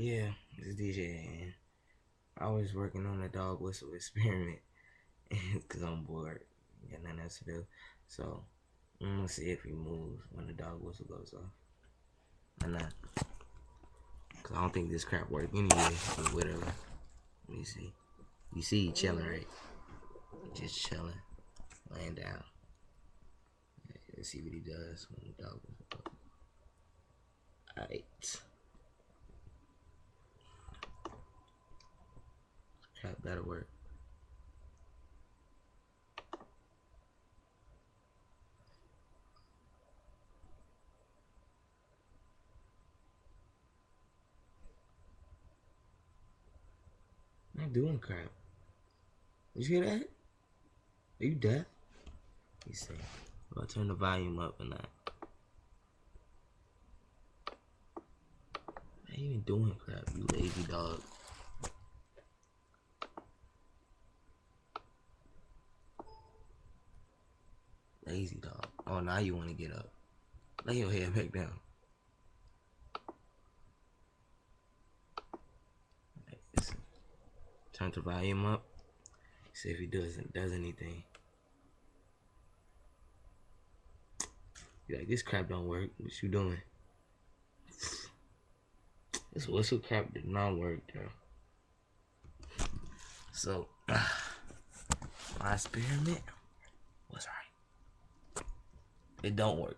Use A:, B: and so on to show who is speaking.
A: Yeah, it's DJ, and I was working on a dog whistle experiment because I'm bored. Got nothing else to do. So I'm gonna see if he moves when the dog whistle goes off. Or not. Cause I don't think this crap work anyway. Literally. Let me see. You see he chilling, right? Just chilling, laying down. Let's see what he does when the dog whistle goes. Alright. Crap, that'll work. I'm not doing crap. Did you hear that? Are you deaf? Let me see. I'll turn the volume up or not. I ain't even doing crap, you lazy dog. Lazy dog. Oh, now you want to get up. Lay your head back down. Turn the volume up. See if he does anything. You're like, this crap don't work. What you doing? This whistle crap did not work, though. So, my experiment was right. It don't work.